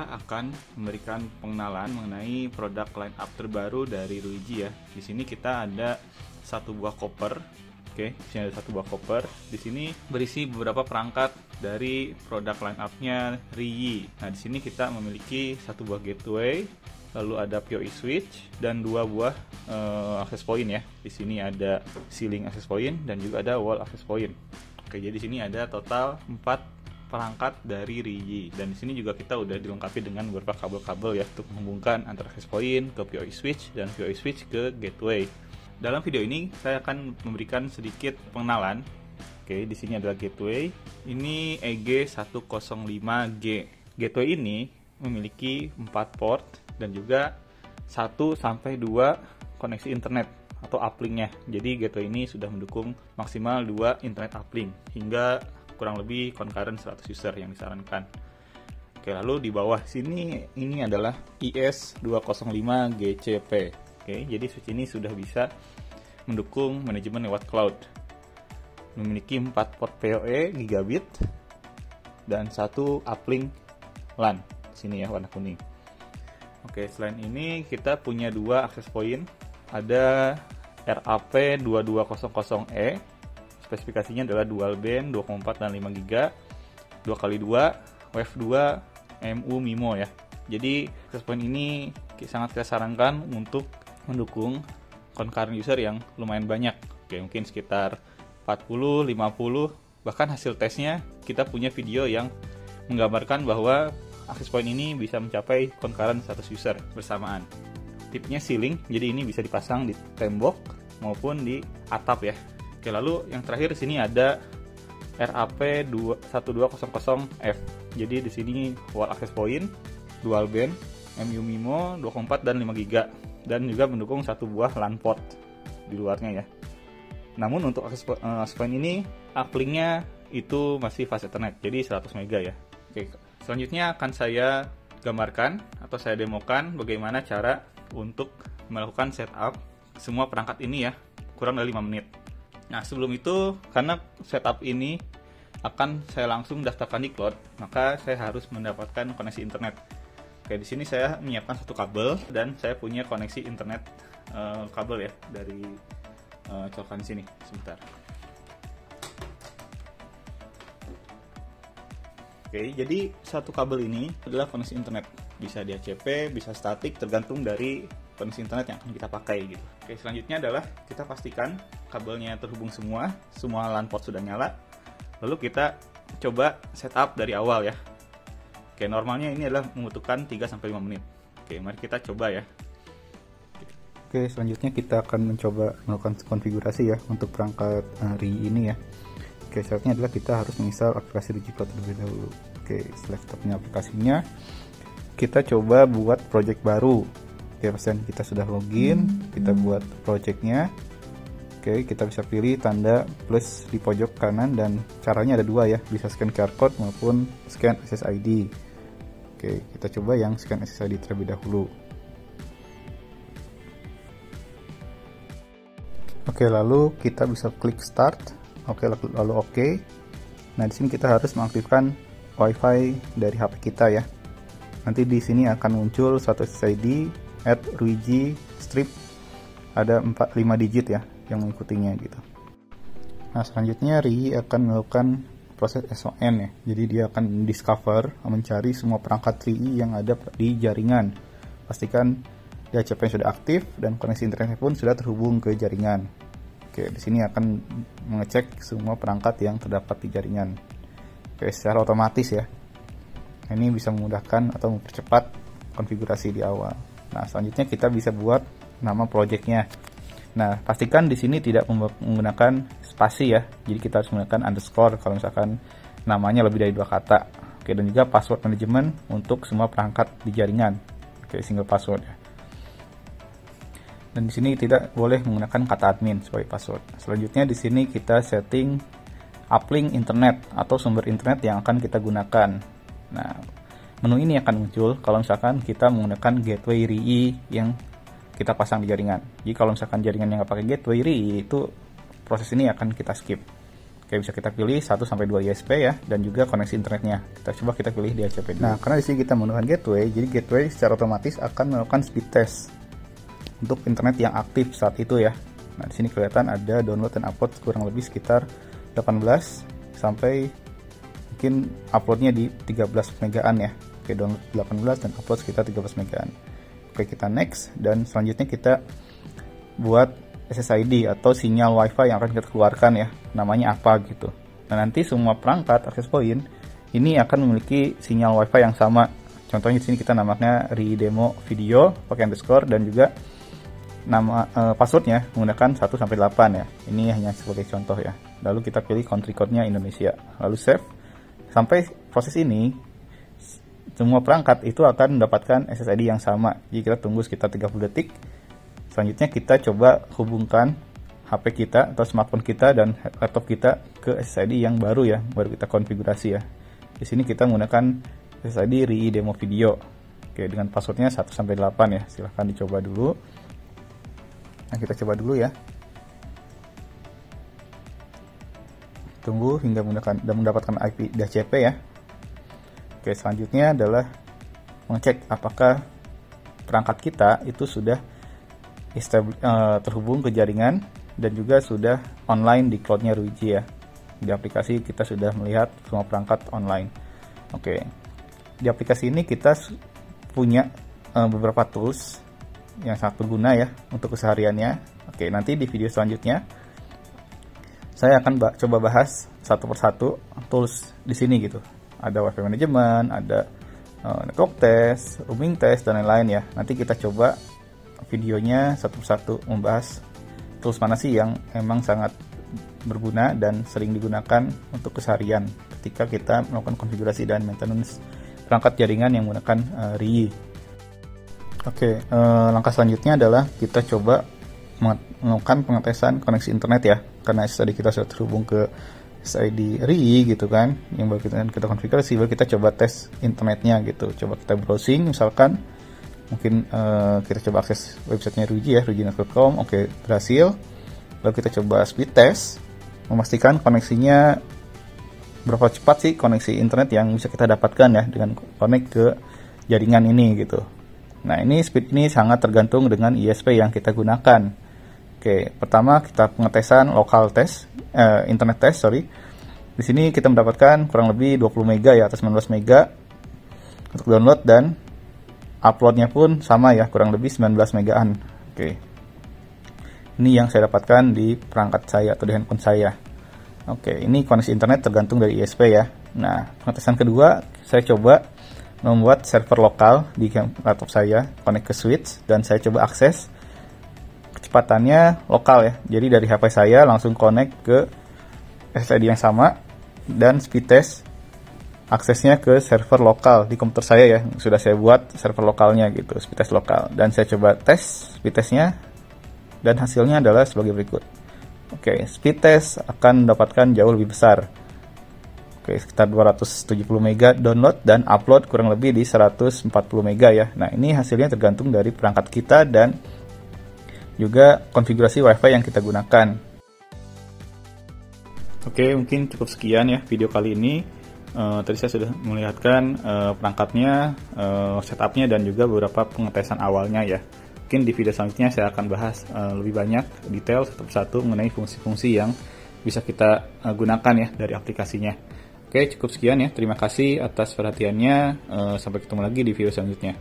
akan memberikan pengenalan mengenai produk line up terbaru dari Ruiji ya. Di sini kita ada satu buah koper. Oke, di sini ada satu buah koper. Di sini berisi beberapa perangkat dari produk line up-nya Ruiji. Nah, di sini kita memiliki satu buah gateway, lalu ada PoE switch dan dua buah access point ya. Di sini ada ceiling access point dan juga ada wall access point. Oke, jadi di sini ada total 4 perangkat dari Ruiji, dan di sini juga kita udah dilengkapi dengan beberapa kabel-kabel ya untuk menghubungkan antara access point ke PoE switch dan PoE switch ke gateway. Dalam video ini saya akan memberikan sedikit pengenalan. Oke, di sini adalah gateway. Ini EG105G. Gateway ini memiliki 4 port dan juga 1 sampai 2 koneksi internet atau uplink-nya. Jadi gateway ini sudah mendukung maksimal 2 internet uplink hingga kurang lebih concurrent 100 user yang disarankan. Oke, lalu di bawah sini ini adalah IS205GCP. Oke, jadi switch ini sudah bisa mendukung manajemen lewat cloud. Memiliki 4 port PoE gigabit dan 1 uplink LAN. Sini ya warna kuning. Oke, selain ini kita punya 2 access point. Ada RAP2200E. Spesifikasinya adalah dual band 2,4 dan 5 GB, 2x2, Wave 2, MU MIMO ya. Jadi access point ini sangat kita sarankan untuk mendukung concurrent user yang lumayan banyak. Oke, mungkin sekitar 40, 50, bahkan hasil tesnya kita punya video yang menggambarkan bahwa access point ini bisa mencapai concurrent 100 user bersamaan. Tipenya ceiling, jadi ini bisa dipasang di tembok maupun di atap ya. Oke, lalu yang terakhir di sini ada RAP1200F. Jadi di sini wall access point, dual band, MU MIMO 2,4 dan 5 GB, dan juga mendukung satu buah LAN port di luarnya ya. Namun untuk access point ini uplink-nya itu masih fast Ethernet, jadi 100 MB ya. Oke, selanjutnya akan saya gambarkan atau saya demokan bagaimana cara untuk melakukan setup semua perangkat ini ya, kurang dari 5 menit. Nah, sebelum itu, karena setup ini akan saya langsung daftarkan di cloud, maka saya harus mendapatkan koneksi internet. Oke, di sini saya menyiapkan satu kabel dan saya punya koneksi internet kabel ya dari colokan di sini. Sebentar. Oke, jadi satu kabel ini adalah koneksi internet. Bisa DHCP, bisa statik, tergantung dari koneksi internet yang akan kita pakai gitu. Oke, selanjutnya adalah kita pastikan kabelnya terhubung semua LAN port sudah nyala. Lalu kita coba setup dari awal ya. Oke, normalnya ini adalah membutuhkan 3-5 menit. Oke, mari kita coba ya. Oke, selanjutnya kita akan mencoba melakukan konfigurasi ya untuk perangkat Ruiji ini ya. Oke, syaratnya adalah kita harus menginstal aplikasi Ruiji Cloud terlebih dahulu. Oke, setelah kita punya aplikasinya, kita coba buat project baru. Oke, pastikan kita sudah login, kita buat projectnya. Oke, kita bisa pilih tanda plus di pojok kanan dan caranya ada dua ya, bisa scan QR code maupun scan SSID. Oke, kita coba yang scan SSID terlebih dahulu. Oke, lalu kita bisa klik start. Oke, lalu oke. Nah, di sini kita harus mengaktifkan WiFi dari HP kita ya. Nanti di sini akan muncul suatu SSID @Ruiji strip, ada 5 digit ya yang mengikutinya gitu. Nah, selanjutnya Ruiji akan melakukan proses SON ya. Jadi dia akan discover, mencari semua perangkat Ruiji yang ada di jaringan. Pastikan DHCP sudah aktif dan koneksi internetnya pun sudah terhubung ke jaringan. Oke, di sini akan mengecek semua perangkat yang terdapat di jaringan. Oke, secara otomatis ya. Ini bisa memudahkan atau mempercepat konfigurasi di awal. Nah, selanjutnya kita bisa buat nama projectnya. Nah, pastikan di sini tidak menggunakan spasi ya. Jadi kita harus menggunakan underscore kalau misalkan namanya lebih dari 2 kata. Oke, dan juga password manajemen untuk semua perangkat di jaringan. Oke, single password ya. Dan di sini tidak boleh menggunakan kata admin sebagai password. Selanjutnya di sini kita setting uplink internet atau sumber internet yang akan kita gunakan. Nah, menu ini akan muncul kalau misalkan kita menggunakan gateway Ruiji yang kita pasang di jaringan. Jadi kalau misalkan jaringan yang nggak pakai gateway Ruiji, itu proses ini akan kita skip. Oke, bisa kita pilih 1-2 ISP ya, dan juga koneksi internetnya. Kita pilih DHCP. Nah, karena di sini kita menggunakan gateway, jadi gateway secara otomatis akan melakukan speed test untuk internet yang aktif saat itu ya. Nah, di sini kelihatan ada download dan upload kurang lebih sekitar 18 sampai mungkin uploadnya di 13 megaan ya. Oke, download 18 dan upload sekitar 13 megaan. Oke, kita next, dan selanjutnya kita buat SSID atau sinyal WiFi yang akan kita keluarkan ya, namanya apa gitu. Nah, nanti semua perangkat access point ini akan memiliki sinyal WiFi yang sama. Contohnya di sini kita namanya RI-demo video pakai underscore, dan juga nama passwordnya menggunakan 1-8 ya. Ini hanya sebagai contoh ya. Lalu kita pilih country code-nya Indonesia, lalu save. Sampai proses ini semua perangkat itu akan mendapatkan SSID yang sama. Jadi kita tunggu sekitar 30 detik. Selanjutnya kita coba hubungkan HP kita atau smartphone kita dan laptop kita ke SSID yang baru ya, baru kita konfigurasi ya. Di sini kita menggunakan SSID RI demo video. Oke, dengan passwordnya 1-8 ya. Silahkan dicoba dulu. Nah, kita coba dulu ya. Tunggu hingga mendapatkan IP DHCP ya. Oke, selanjutnya adalah mengecek apakah perangkat kita itu sudah terhubung ke jaringan dan juga sudah online di cloudnya Ruiji ya. Di aplikasi kita sudah melihat semua perangkat online. Oke, di aplikasi ini kita punya beberapa tools yang sangat berguna ya untuk kesehariannya. Oke, nanti di video selanjutnya saya akan coba bahas satu persatu tools di sini gitu. Ada WiFi management, ada network test, roaming test, dan lain-lain ya. Nanti kita coba videonya satu persatu membahas tools mana sih yang emang sangat berguna dan sering digunakan untuk keseharian ketika kita melakukan konfigurasi dan maintenance perangkat jaringan yang menggunakan RII. Oke, langkah selanjutnya adalah kita coba melakukan pengetesan koneksi internet ya, karena tadi kita sudah terhubung ke SSID RII gitu kan, yang baru kita konfigurasi, baru kita coba tes internetnya gitu. Coba kita browsing misalkan, mungkin kita coba akses websitenya Ruiji ya, ruijinetwork.com. Oke, berhasil. Lalu kita coba speed test, memastikan koneksinya berapa cepat sih koneksi internet yang bisa kita dapatkan ya dengan connect ke jaringan ini gitu. Nah, ini speed ini sangat tergantung dengan ISP yang kita gunakan. Oke, pertama kita pengetesan local test, internet test, sorry. Di sini kita mendapatkan kurang lebih 20 mega ya, atas 19 mega untuk download, dan uploadnya pun sama ya, kurang lebih 19 megaan. Oke, ini yang saya dapatkan di perangkat saya atau di handphone saya. Oke, ini koneksi internet tergantung dari ISP ya. Nah, pengetesan kedua saya coba membuat server lokal di laptop saya, connect ke switch, dan saya coba akses kecepatannya lokal ya. Jadi dari HP saya langsung connect ke SSID yang sama, dan speed test aksesnya ke server lokal di komputer saya ya. Sudah saya buat server lokalnya gitu, speed test lokal. Dan saya coba tes speed testnya, dan hasilnya adalah sebagai berikut. Oke, speed test akan mendapatkan jauh lebih besar. Oke, sekitar 270 mega download dan upload kurang lebih di 140 mega ya. Nah, ini hasilnya tergantung dari perangkat kita dan juga konfigurasi WiFi yang kita gunakan. Oke, mungkin cukup sekian ya video kali ini. Tadi saya sudah melihatkan perangkatnya, setupnya, dan juga beberapa pengetesan awalnya ya. Mungkin di video selanjutnya saya akan bahas lebih banyak detail satu persatu mengenai fungsi-fungsi yang bisa kita gunakan ya dari aplikasinya. Oke, cukup sekian ya. Terima kasih atas perhatiannya. Sampai ketemu lagi di video selanjutnya.